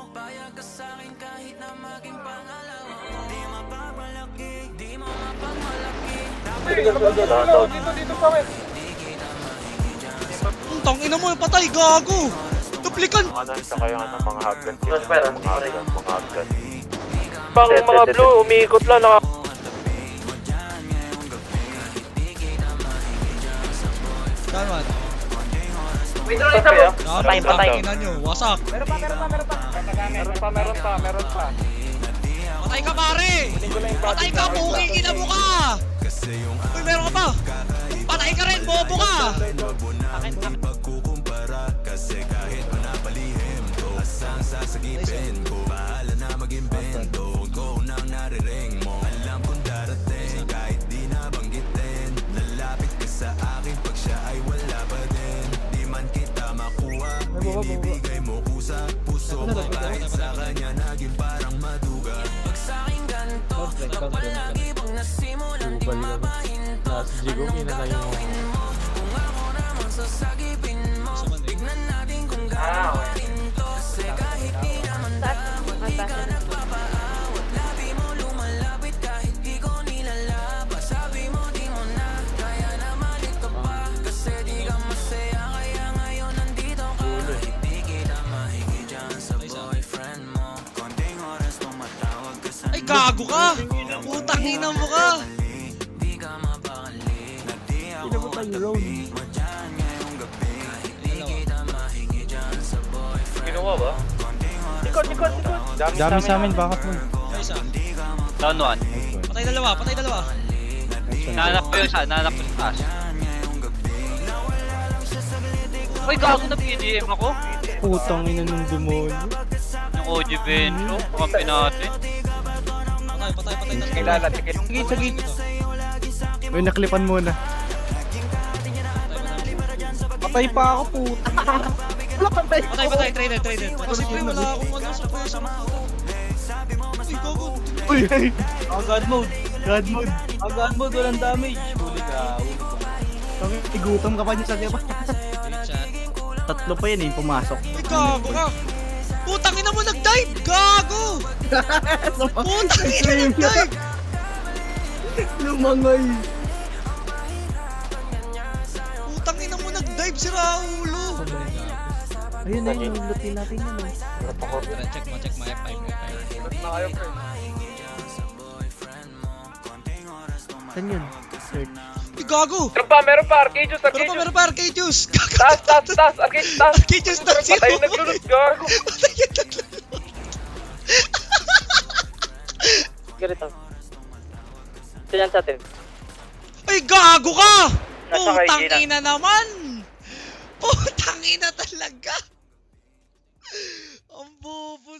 Payag ka sa'kin kahit na maging pangalawa mo. Di mapapalaki, di mo mapagmalaki. Dito pa rin. Tang ina mo, patay, gago! Duplikan! Ano, sa kayo mga haggan sila. Mga haggan. Bang mga blue, umiikot lang. Daman. Wait, isa po. Patay, patay. Ina nyo, wasak. Meron pa. Patay ka, pare! Patay ka, puking ina mo ka! Uy, meron ka pa! Patay ka rin, bobo ka! Sa'king ganito, napalagi pag nasimulan di mapahinto. Anong gagawin mo? Kung ako naman sasagipin mo, tignan natin kung gagawin to. Kasi kahit di naman dapat, di ka nagpapaawat. Labi mo lumalapit kahit di ko nilalabas. Sabi mo di mo na, kaya naman ito pa. Kasi di ka masaya, kaya ngayon nandito ka. Kahit di kita mahigit dyan sa boyfriend mo. Konting oras tumatawag ka sa Ay, gago ka! Putang ina mo ka! di ka mapakali. Pinabutan yung road. Madyan ngayong gabi. Kahit di kita mahingi dyan sa boyfriend. Kinuha ba? Likod. Dami sa amin, bakit mo? Ay, isa. Down one. Patay dalawa, patay dalawa. Nahanap ko yung isa, nahanap ko yung taas. Uy, gago na PGM ako. Putang ina ng demonyo. Yung OG Bencho, kampi natin. Patay na. Kilala, tikit. Sagit. Uy, naklipan muna. Patay pa ako, puta. Patay, traded. Kasi pre, wala akong ano sa pwesa mo. Uy, gago. Uy, ay. God mode, walang damage. Huli ka. Igutom ka pa niya sa diba? Tatlo pa yan pumasok. Uy, gago ka. Putang ina mo, nag-dive! Gago! Putang ina, nag-dive! Lumangay. Putang ina mo, nag-dive si Raulo! Ayun na yung lutin natin yun. Check mo, F5. Na kayo, pre. Saan yun? Third. Uy, gago! Meron pa. Arcade juice. Meron pa arcade juice! Taas. Arcade, taas. Arcade juice na siya! Patay yung naglulot, gago. Patay yung naglulot! Ganito. Ito yan sa atin. Ay, gago ka! Nasa kay Putang Gina. ina naman! Putang ina talaga! Ang bobo